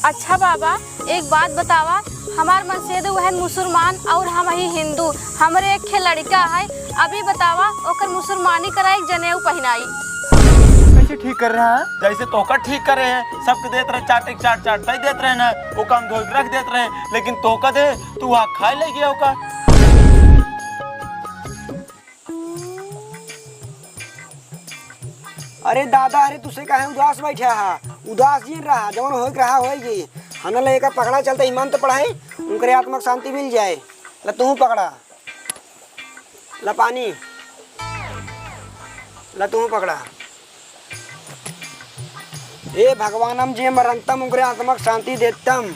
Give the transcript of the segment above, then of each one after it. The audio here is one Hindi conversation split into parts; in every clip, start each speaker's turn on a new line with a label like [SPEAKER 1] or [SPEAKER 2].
[SPEAKER 1] अच्छा बाबा, एक बात बतावा, हमार मनसेद वह मुसलमान और हम ही हिंदू, हमरे एक लड़का है, अभी बतावा ओकर मुसलमानी कराई जनेऊ पहनाई।
[SPEAKER 2] कैसे ठीक कर रहा है? जैसे तोका ठीक कर रहे हैं, सबके देते रहे चाट चाटता ही देते रहे ना, वो काम धो के रख देते रहे, लेकिन तोका दे तू वहाँ खाए ले गया होगा।
[SPEAKER 3] अरे दादा, अरे तुसे काहे उदास बैठा है? उदास जी रहा, जवन हो रहा होएगी। हन लेकर पकड़ा चलते ईमान तो पढ़ाई, उनके आत्मक शांति मिल जाए। ला तू पकड़ा, ला पानी, ला तू पकड़ा। ए भगवानम जी मरंतम उनके आत्मक शांति देतम।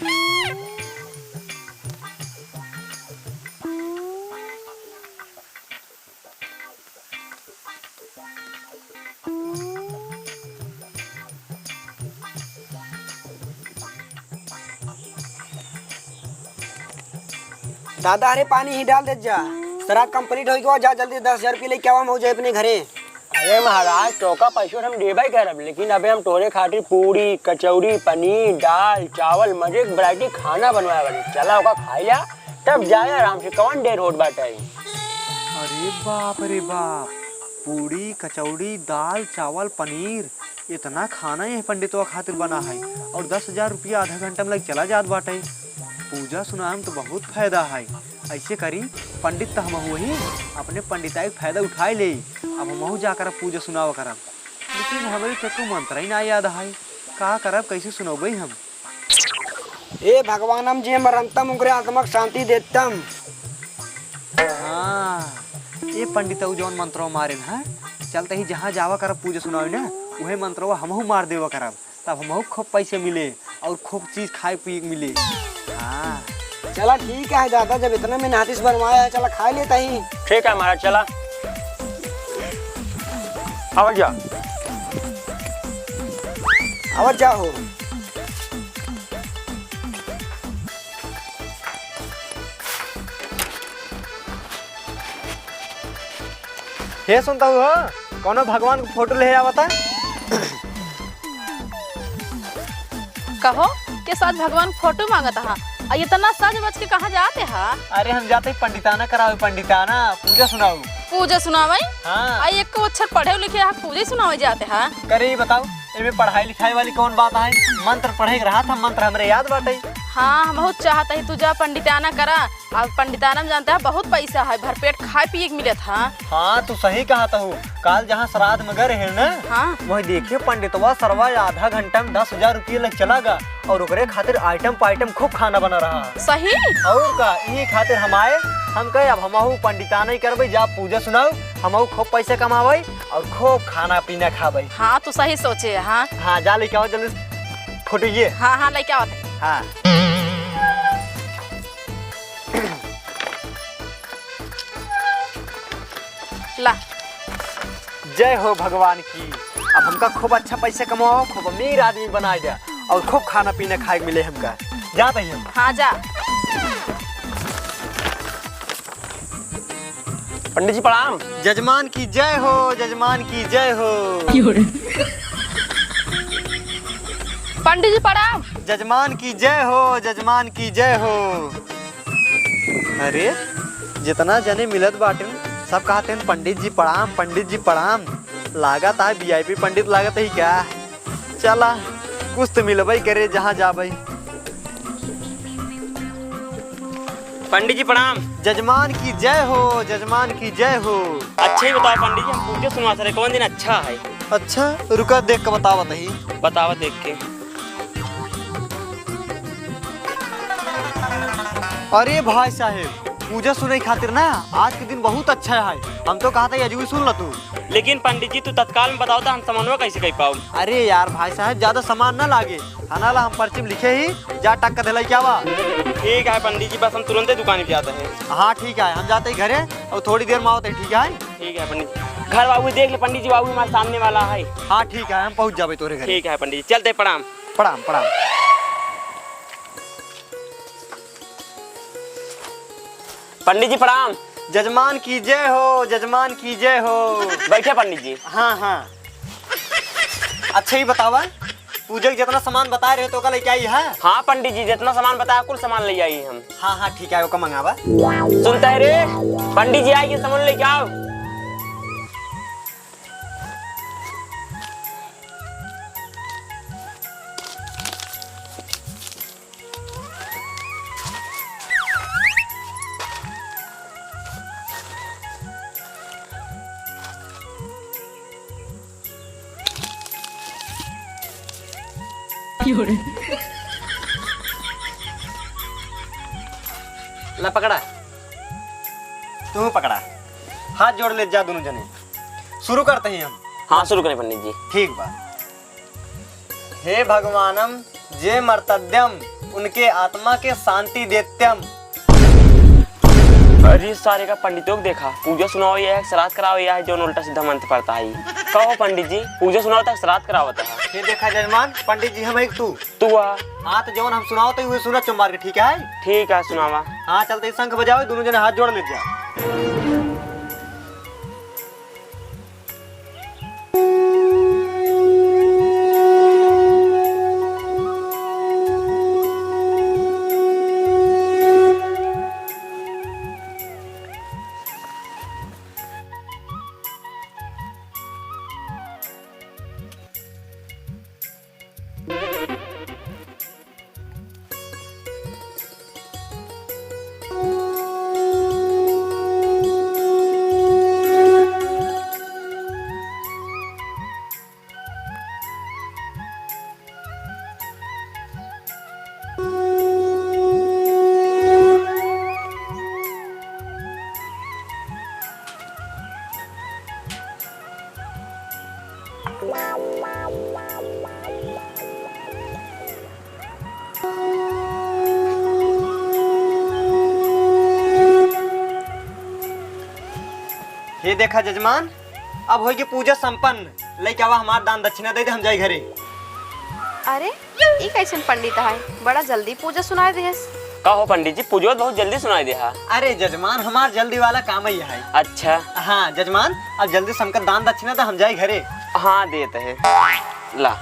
[SPEAKER 3] दादा, अरे पानी ही डाल दे जा, शराब कंप्लीट हो गया। जा जल्दी 10,000 रुपये लेके आवा हो जाए अपने घरे।
[SPEAKER 4] अरे महाराज, टोका पैसों हम देबा करब, लेकिन अबे हम तोरे खातिर पूरी कचौड़ी पनीर दाल चावल मजे वैरायटी खाना बनवाए वाली। चला होगा खाई ला, तब जाए आराम से। कौन देर होट बाटे?
[SPEAKER 2] अरे बाप रे बाप, पूरी कचौड़ी दाल चावल पनीर इतना खाना ये पंडितवा खातिर बना है, और 10,000 रुपया आधा घंटा में लग चला जात बाटे। पूजा सुनाम तो बहुत फायदा है। ऐसे करी, पंडित तो हम वही अपने पंडिताई का फायदा उठाए ले। अब हम जाकर पूजा सुनाव करब, लेकिन हमारे तो मंत्र ही ना याद है। का करब, कैसे सुनोबे हम?
[SPEAKER 3] ए भगवानम जी मरंतम उनके आत्मक शांति देतम।
[SPEAKER 2] हाँ, ये पंडित जौन मंत्र मारे है, चलते ही जहाँ जावा करब पूजा सुनावे ना, वही मंत्र हमहू मार देवा करब, तब हमहू खूब पैसे मिले और खूब चीज खाए पिए मिले। हाँ
[SPEAKER 3] चला ठीक है दादा, जब इतना में नातिस बनवाया है, चला खा लेता ही।
[SPEAKER 4] ठीक है महाराज, चला आवाज जा,
[SPEAKER 3] आवाज जाओ।
[SPEAKER 2] हे सुनता हूँ, कौन भगवान को फोटो ले आवता?
[SPEAKER 1] कहो के साथ भगवान फोटो मांगता है, इतना सज बज के कहाँ जाते हैं?
[SPEAKER 2] अरे हम जाते पंडिताना करावे, पंडिताना पूजा सुनाओ।
[SPEAKER 1] पूजा सुनावे?
[SPEAKER 2] हाँ।
[SPEAKER 1] आई एक अक्षर पढ़े लिखे हैं, पूजा सुनावे जाते हैं?
[SPEAKER 2] करे बताओ, इनमें पढ़ाई लिखाई वाली कौन बात है? मंत्र पढ़े रहा था, मंत्र हमरे याद बाटे।
[SPEAKER 1] हाँ, हम बहुत चाहता ही तू जा पंडिताना करा, और पंडिताना में जानता है बहुत पैसा है, भरपेट खाए पिए के मिले था।
[SPEAKER 2] हाँ तू सही कहता हूँ, काल जहाँ श्राद्ध में गए है ना,
[SPEAKER 1] हाँ।
[SPEAKER 2] वही देखिए पंडितवा सरवा आधा घंटा में 10,000 रुपये लग चला गा, और ओकरे खातिर आइटम पाइटम खूब खाना बना रहा।
[SPEAKER 1] सही?
[SPEAKER 2] और का यही खातिर हम आए, हम कहे अब हमहू पंडिताना ही करबे, जा पूजा सुनाओ, हमहू खूब पैसे कमावे और खूब खाना पीना खावे।
[SPEAKER 1] हाँ तू सही सोचे। हाँ
[SPEAKER 2] हाँ, जा लेके आओ जल्दी फोटो ये।
[SPEAKER 1] हाँ हाँ, लेके आओ।
[SPEAKER 2] हाँ
[SPEAKER 1] ला।
[SPEAKER 2] जय हो भगवान की। अब हमका खूब अच्छा पैसे कमाओ, खूब अमीर आदमी बना दे, और खूब खाना पीना खाए मिले हमका। जाते हैं हम।
[SPEAKER 1] हाँ जा।
[SPEAKER 4] पंडित जी प्रणाम।
[SPEAKER 2] जजमान की जय हो, जजमान की जय हो।
[SPEAKER 1] पंडित जी प्रणाम।
[SPEAKER 2] जजमान की जय हो, जजमान की जय हो। अरे जितना जने मिलत बाटे सब कहते हैं पंडित जी प्रणाम, पंडित जी प्रणाम। लागत है वीआईपी पंडित लागत है क्या? चला कुछ तो मिलबई करे जहाँ जाबई।
[SPEAKER 4] पंडित जी प्रणाम।
[SPEAKER 2] जजमान की जय हो, जजमान की जय हो।
[SPEAKER 4] अच्छा ही बताओ पंडित जी, हम पूजा सुनवा रहे, कौन दिन अच्छा है?
[SPEAKER 2] अच्छा रुका, देख के बतावा तही।
[SPEAKER 4] बतावा देख के।
[SPEAKER 2] अरे भाई साहेब, पूजा सुने खातिर ना आज के दिन बहुत अच्छा है। हम तो कहा था यजू सुन ल तू।
[SPEAKER 4] लेकिन पंडित जी तू तत्काल में बताओ तो हम समन्वय कैसे कर पाओ?
[SPEAKER 2] अरे यार भाई साहब, ज्यादा सामान ना लागे, खाना ला हम पर्ची में लिखे ही, जा टक्का दिलाई क्या वा।
[SPEAKER 4] ठीक है पंडित जी, बस हम तुरंत ही दुकान पे आते हैं।
[SPEAKER 2] हाँ ठीक है, हम जाते ही घरे और थोड़ी देर में आओते। ठीक है?
[SPEAKER 4] ठीक है पंडित जी। घर बाबू देख ले पंडित जी, बाबू हमारे सामने वाला है।
[SPEAKER 2] हाँ ठीक है, हम पहुँच जाबे तोरे घर।
[SPEAKER 4] ठीक है पंडित जी, चलते। प्रणाम।
[SPEAKER 2] प्रणाम प्रणाम।
[SPEAKER 4] पंडित जी प्रणाम।
[SPEAKER 2] जजमान की जय हो, जजमान की जय हो।
[SPEAKER 4] बैठे पंडित जी।
[SPEAKER 2] हाँ हाँ, अच्छा ही बतावा, पूजा के जितना सामान बता रहे तो कल लेके आई है।
[SPEAKER 4] हाँ पंडित जी, जितना सामान बताया कुल सामान ले आई हम।
[SPEAKER 2] हाँ हाँ ठीक है, वो का मंगावा।
[SPEAKER 4] सुनता है रे, पंडित जी आएगी, सामान लेके आओ।
[SPEAKER 2] ला पकड़ा, तू पकड़ा, हाथ जोड़ ले जा दोनों जने। शुरू करते हैं हम।
[SPEAKER 4] हाँ शुरू करें पंडित जी।
[SPEAKER 2] ठीक बा। हे भगवानम जे मर्तद्यम उनके आत्मा के शांति देत्यम।
[SPEAKER 4] अरे सारे का पंडितों को देखा, पूजा सुनाओ या श्राद्ध कराओ या जो उल्टा सीधा मंत्र पड़ता है। कहो पंडित जी, पूजा सुनाओ तक श्राद्ध करावता है।
[SPEAKER 2] ये देखा जजमान, पंडित जी हम एक
[SPEAKER 4] तू आ।
[SPEAKER 2] हाँ तो जवन हम सुनाओ तो हुए सुना चुम्बार के, ठीक है?
[SPEAKER 4] ठीक है सुनावा।
[SPEAKER 2] हाँ चलते शंख बजाओ, दोनों जने हाथ जोड़ ले जा। ये देखा जजमान, अब होगी पूजा संपन्न। लेके आवा हमार दान दक्षिणा दे दे, हम जाए घरे।
[SPEAKER 1] अरे ये कैसे पंडित है, बड़ा जल्दी पूजा सुनाए देस।
[SPEAKER 4] कहो पंडित जी, पूजा बहुत जल्दी सुनाई दे।
[SPEAKER 2] अरे जजमान, हमार जल्दी वाला काम ही है।
[SPEAKER 4] अच्छा
[SPEAKER 2] हाँ जजमान, अब जल्दी शंकर दान दक्षिणा दे, हम जाए घरे।
[SPEAKER 4] हाँ देते हैं। ला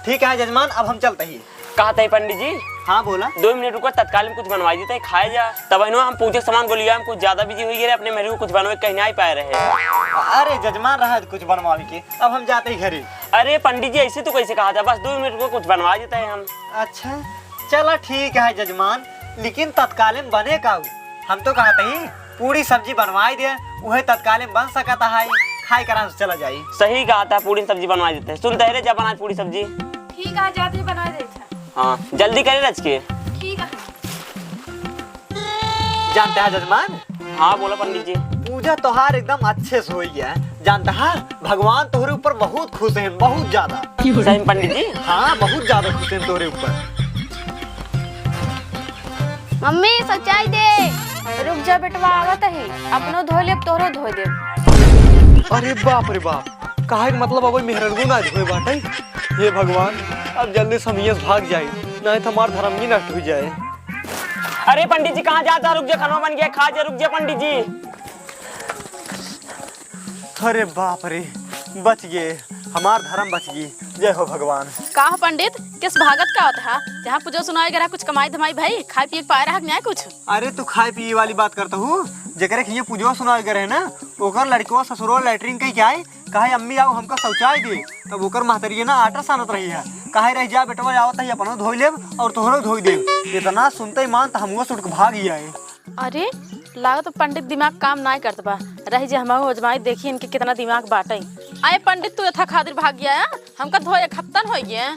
[SPEAKER 2] ठीक है जजमान, अब हम चलते ही।
[SPEAKER 4] कहा था पंडित जी?
[SPEAKER 2] हाँ बोला।
[SPEAKER 4] 2 मिनट रुको, तत्काल में कुछ बनवाई देते हैं, खाए जा। तब हम पूछे सामान को लिया, हम कुछ ज्यादा बिजी हुई गए अपने मेरे को कुछ बनवाए कहीं नहीं पाए रहे।
[SPEAKER 2] अरे जजमान रहा कुछ बनवावे के, अब हम जाते ही घरे।
[SPEAKER 4] अरे पंडित जी ऐसे तो कैसे कहा था, बस 2 मिनट रुको कुछ बनवा देते हैं हम।
[SPEAKER 2] अच्छा चला ठीक है जजमान, लेकिन तत्काल में बने का हम तो कहते ही पूरी सब्जी बनवाई दे, वही तत्काल में बन सकता है, खाई कर चला जाये।
[SPEAKER 4] सही कहा था, पूरी सब्जी बनवा देते हैं। सुनते रहे जब बनाए पूरी सब्जी।
[SPEAKER 1] ठीक है, जाते बना देते।
[SPEAKER 4] हाँ जल्दी करे रच के।
[SPEAKER 1] ठीक है।
[SPEAKER 2] जानते हैं जजमान?
[SPEAKER 4] हाँ बोलो पंडित जी।
[SPEAKER 2] पूजा त्योहार एकदम अच्छे से हो गया है। जानता है भगवान तोहरे ऊपर बहुत खुश हैं, बहुत ज्यादा।
[SPEAKER 4] सही पंडित जी?
[SPEAKER 2] हाँ बहुत ज्यादा खुश हैं तोहरे ऊपर।
[SPEAKER 1] मम्मी सच्चाई दे। रुक जा बेटवा, आवत है, अपनो धो ले, तोरो धो दे।
[SPEAKER 2] अरे बाप रे बाप, काहे के मतलब अब मेहरगु ना धोए बाटे। हे भगवान, अब जल्दी से हम भाग जाए, नहीं तो हमार धर्म ही नष्ट हो जाए।
[SPEAKER 4] अरे पंडित जी कहाँ जाता, रुक जा, खाना बन गया, खा जा, रुक जा पंडित जी।
[SPEAKER 2] अरे बाप रे, बच गए, हमार धर्म बच गई। जय हो भगवान।
[SPEAKER 5] का पंडित, किस भागत का होता है? जहाँ पूजा सुनाई गया कुछ कमाई धमाई भाई, खाए पिए पाए रहा नहीं कुछ?
[SPEAKER 2] अरे तू खाए पिए वाली बात करता हूँ, जकरे के ये पूजा सुनाई गए है ना, ओकर लड़को ससुरो लैटरिन कही क्या है, कहे अम्मी आओ हमका शौचालय दे, तब ओकर महतरिया ना आटा सानत रही है, कहे रह जा बेटवा आवत है अपनो धोई लेब और तोहरो धोई देब। इतना सुनते ही मान तो हमको सुट के भाग गया है।
[SPEAKER 5] अरे लागत तो पंडित दिमाग काम नहीं करता बा, रही जे हम अजमाई देखी इनके कितना दिमाग बाटे। आए पंडित तू यथा खातिर भाग गया है, हमका धोए एक हफ्तन हो गया।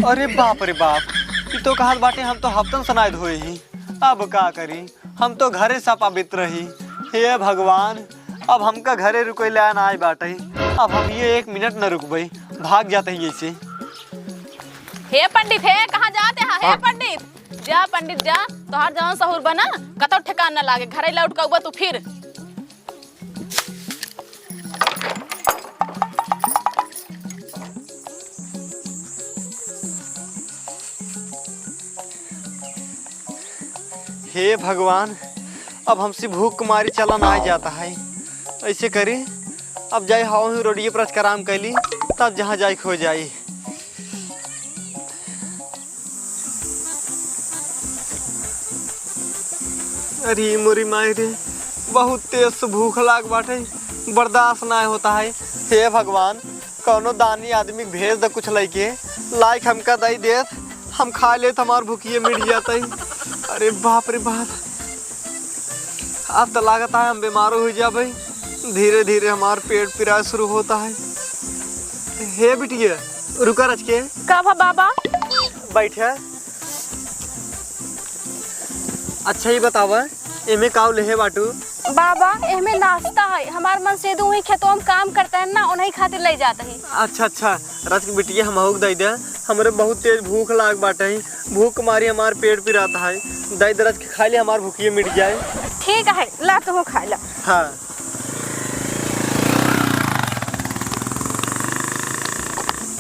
[SPEAKER 2] अरे बाप रे बाप, ये तो कहत बाटे हम तो हफ्तन सनाय धोए ही, अब का करी, हम तो घरे सा पवित्र रही। हे भगवान, अब हमका घरे रुके ला ना आए बाटे, अब हम ये 1 मिनट न रुकबे, भाग जाते हैं ऐसे।
[SPEAKER 5] हे पंडित, हे कहाँ जाते हैं? हे पंडित जा, पंडित जा, तोहार जवन सहूर बना कतो ठिकान न लागे, घरे लौट के उबा तू फिर।
[SPEAKER 2] हे भगवान, अब हमसे भूख कुमारी चला ना जाता है, ऐसे करी अब जाए हाउ रोडिये पर कराम कैली। तब जहाँ जाई खो जाई। अरे मोरी माई रे, बहुत तेज से भूख लाग बाटे, बर्दाश्त ना होता है। हे भगवान, कौनो दानी आदमी भेज दे कुछ लइके, लाइक हमका दई देत, हम खा लेत, हमार भूखिए मिट जाते। अरे बाप रे बाप, अब तो लागत है हम बीमार हो जाबे। धीरे धीरे हमार पेट पिराए शुरू होता है। हे बिटिया, रुका रच के।
[SPEAKER 5] का भा बाबा?
[SPEAKER 2] बैठे। अच्छा ही बतावा, एमे काव लेहे बाटू?
[SPEAKER 1] बाबा एहमे नाश्ता है, हमार मन से वही खेतों में काम करता है ना, उन्हीं खातिर ले जाता है।
[SPEAKER 2] अच्छा अच्छा, रच के बिटिया हम दई दे, हमरे बहुत तेज भूख लाग बाटे। भूख मारी हमार पेट पिराता है, दई दे रच के खा ले, हमार भूखिए मिट जाए।
[SPEAKER 1] ठीक है, ला तू खा ला।
[SPEAKER 2] हाँ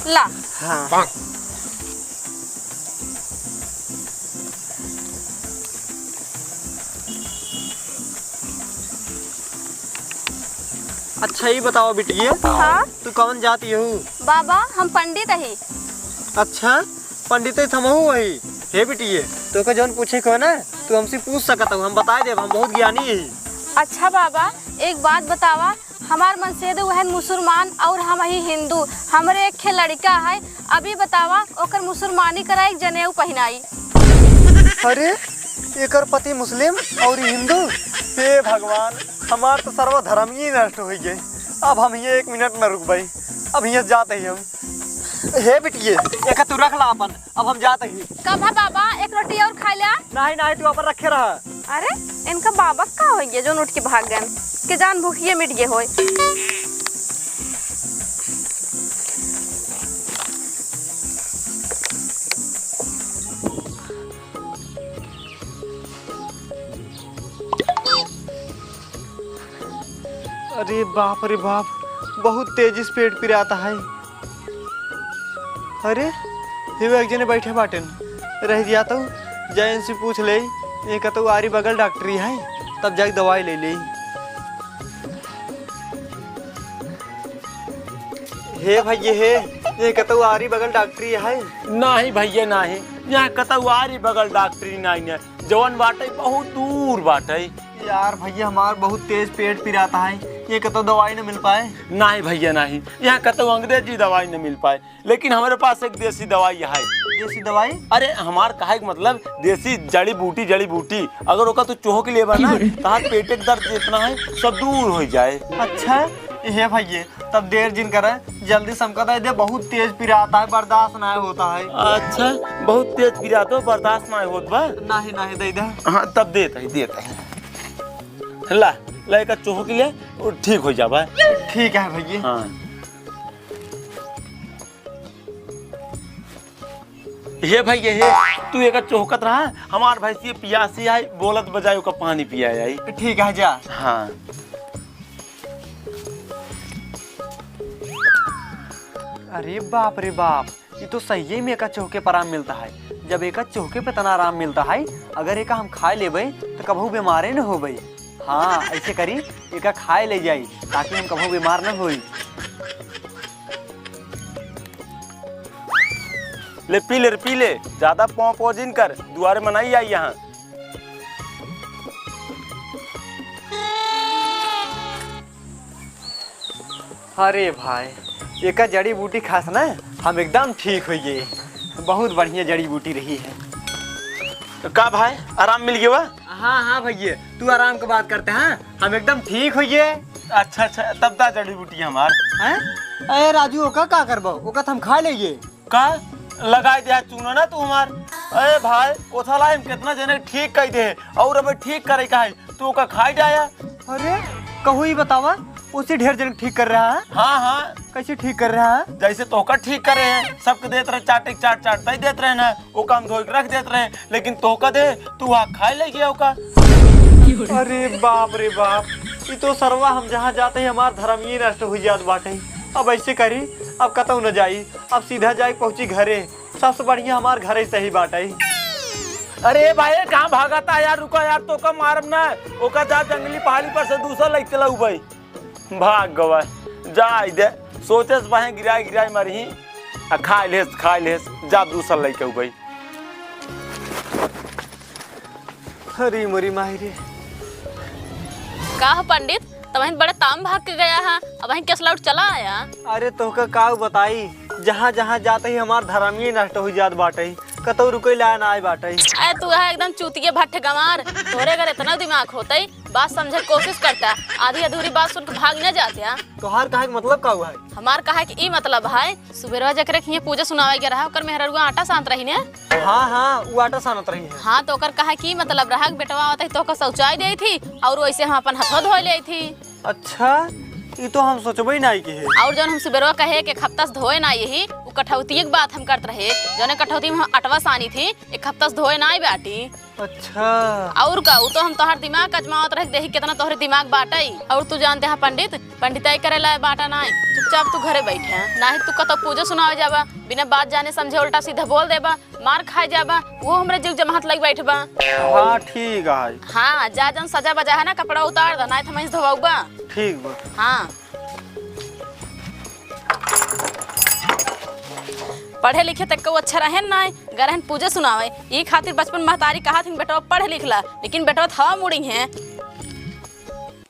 [SPEAKER 1] ला।
[SPEAKER 2] हाँ। अच्छा ही बताओ बिटिया,
[SPEAKER 1] हाँ
[SPEAKER 2] तू कौन जाती हो?
[SPEAKER 1] बाबा हम पंडित ही।
[SPEAKER 2] अच्छा, पंडित थमहू वही। हे बिटिए, तो का जौन पूछे को ना, तू हमसे पूछ सकता हूँ, हम बता देब, हम बहुत ज्ञानी है।
[SPEAKER 1] अच्छा बाबा, एक बात बतावा, हमार मन से वह मुसलमान और हम ही हिंदू, हमारे एक खे लड़का है, अभी बतावा ओकर मुसलमानी कराई जनेऊ पहनाई।
[SPEAKER 2] अरे एकर पति मुस्लिम और हिंदू? हे भगवान, हमार तो सर्वधर्म ही नष्ट हो गए। अब हम ये 1 मिनट न रुक भाई, अब यहाँ जाते ही हम। हे बिटिए, एक तू रख ला अपन, अब हम जाते ही।
[SPEAKER 1] कब है बाबा, एक रोटी और खा लिया?
[SPEAKER 2] नहीं नहीं, तू अपन रखे रहा।
[SPEAKER 1] अरे इनका बाबा का हो गया जो उठ के भाग गए, के जान भूखिए मिट गए हो।
[SPEAKER 2] अरे बाप रे बाप, बहुत तेजी से पेट पिराता है। अरे ये एक जने बैठे बाटन, रह दिया तो जाए इनसे पूछ ले, ये कहते आरी बगल डॉक्टरी है, तब जाके दवाई ले ले। हे भैया हे, ये कहते आरी बगल डॉक्टरी है?
[SPEAKER 4] नहीं भैया नहीं, यहाँ कतवारी बगल डॉक्टरी नहीं है, जवन बाटे बहुत दूर बाटे।
[SPEAKER 2] यार भैया, हमार बहुत तेज पेट पिराता है, ये कहते दवाई न मिल पाए।
[SPEAKER 4] नहीं भैया नहीं, यहाँ कतो अंग्रेजी दवाई न मिल पाए, लेकिन हमारे पास एक देसी दवाई है।
[SPEAKER 2] देसी दवाई?
[SPEAKER 4] अरे हमार कहे का मतलब देसी जड़ी बूटी, अगर ओका तू चूहो के लिए बना, तहां पेट के दर्द जितना है सब दूर हो जाए।
[SPEAKER 2] अच्छा हे भैया, तब देर जिन करे, जल्दी समका दे दे, बहुत तेज पिराता है, बर्दाश्त ना होता है।
[SPEAKER 4] अच्छा, बहुत तेज पिराता हो, बर्दाश्त ना होत बा?
[SPEAKER 2] नहीं नहीं, दे दे।
[SPEAKER 4] हाँ तब देता है। ला ला एक चूहो के लिए और ठीक हो जाबा।
[SPEAKER 2] ठीक है भैया।
[SPEAKER 4] हाँ हे भैया हे, तू एक चौकत रहा, हमार भैंसी पियासी आई, बोलत बजाय का पानी पिया आई।
[SPEAKER 2] ठीक है जा।
[SPEAKER 4] हाँ
[SPEAKER 2] अरे बाप रे बाप, ये तो सही में एक चौके पर आराम मिलता है। जब एक चौके पे तना आराम मिलता है, अगर एक हम खाए लेबे तो कभू बीमारे न होबे। हाँ ऐसे करी, एक खाए ले जाई, ताकि हम कभू बीमार न होई।
[SPEAKER 4] ले पी ले, ज्यादा पोजिन कर, दुआरे मनाई आई यहाँ।
[SPEAKER 2] अरे भाई, एक जड़ी बूटी खास ना, हम एकदम ठीक हो गए। बहुत बढ़िया जड़ी बूटी रही है।
[SPEAKER 4] तो का भाई, आराम मिल गया?
[SPEAKER 2] हाँ हाँ भैया, तू आराम की बात करते हैं, हम एकदम ठीक हो गए।
[SPEAKER 4] अच्छा, तब ता जड़ी बूटी हमार
[SPEAKER 2] हैं? अरे राजू, ओका का करबो, ओका हम खा लेंगे।
[SPEAKER 4] का लगाई दे चूना ना तू हमार। अरे भाई, ओथला हम कितना जने ठीक कह दे, और अब ठीक करे का है, तू का खाई जाया।
[SPEAKER 2] अरे कहू ही बतावा, उसी ढेर जन ठीक कर रहा है।
[SPEAKER 4] हाँ,
[SPEAKER 2] कैसे ठीक कर रहा है?
[SPEAKER 4] जैसे तोका ठीक करे हैं, सबके देते रहे, चाटता ही देते रहे ना, वो काम धोई रख देते रहे, लेकिन तोका दे तू वहाँ खाए ले गया ओका।
[SPEAKER 2] अरे बाप रे बाप, ये तो सरवा हम जहाँ जाते हैं हमार धर्म ही नष्ट हो जात बाटे। अब ऐसे करी, अब कतऊ न जाई, अब सीधा जाए पहुंची घरे। सबसे बढ़िया हमार घरे सही बाटे।
[SPEAKER 4] अरे भाई कहाँ भागता यार, रुका यार, तोका मारब ना, ओका जा जंगली पहाड़ी पर से दूसरा लगते ला भाई, भाग गवा जा दे,
[SPEAKER 6] सोचे से बाहे गिराए गिराए मरही आ खाए लेस जा दूसर लइके हो गई।
[SPEAKER 2] अरे मोरी माही रे।
[SPEAKER 5] का हो पंडित, तब बड़े ताम भाग के गया है, अब वहीं केस लौट चला आया।
[SPEAKER 2] अरे तोहका का बताई, जहाँ जहाँ जाते ही हमार धर्मी नष्ट हो जात बाटे, कतौ रुके ला ना आए बाटे।
[SPEAKER 5] अरे तू है एकदम चूतिए भट्ट गंवार, तोरे अगर इतना दिमाग होता बात समझे कोशिश करता, आधी अधूरी बात सुन के भाग न जाते।
[SPEAKER 2] तोहार कहे मतलब का हुआ है?
[SPEAKER 5] हमार कहा कि ई मतलब है सुबेरवा जकरे के पूजा सुनावे के रहा ओकर मेहररुआ आटा सानत रही ने।
[SPEAKER 2] हाँ वो आटा सानत रही है।
[SPEAKER 5] हाँ तो ओकर कहा कि मतलब रहा बेटवा आवत तो शौचाई दी थी और वैसे हम अपन हथो धो ली थी।
[SPEAKER 2] अच्छा ये तो हम सोचबे नहीं की है।
[SPEAKER 5] और जौन हम सुबेरवा कहे कि हफ्ता से धोए ना यही वो कठौती की बात हम करते रहे, जौन कठौती में अटवा सानी थी एक हफ्ता से धोए ना बाटी।
[SPEAKER 2] अच्छा
[SPEAKER 5] और का तो हम तोहर दिमाग अजमावत रहे देखी कितना तोहरे दिमाग बाटई। और तू जानते है पंडित पंडिताई करे ला बाटा ना, चुपचाप तू घरे बैठे ना ही तू कतो पूजा सुनावे जाबा, बिना बात जाने समझे उल्टा सीधा बोल देबा, मार खाए जाबा, वो हमरे जीव जमात लग बैठबा।
[SPEAKER 2] हाँ ठीक है।
[SPEAKER 5] हाँ जा जन सजा बजा है ना कपड़ा उतार द ना थमई धोवाऊबा।
[SPEAKER 2] ठीक बा।
[SPEAKER 5] हाँ पढ़े लिखे तक को अच्छा रहे ना गरहन पूजा सुनावे, ई खातिर बचपन महतारी कहा थी बेटा पढ़ लिख ला, लेकिन बेटा था मुड़ी है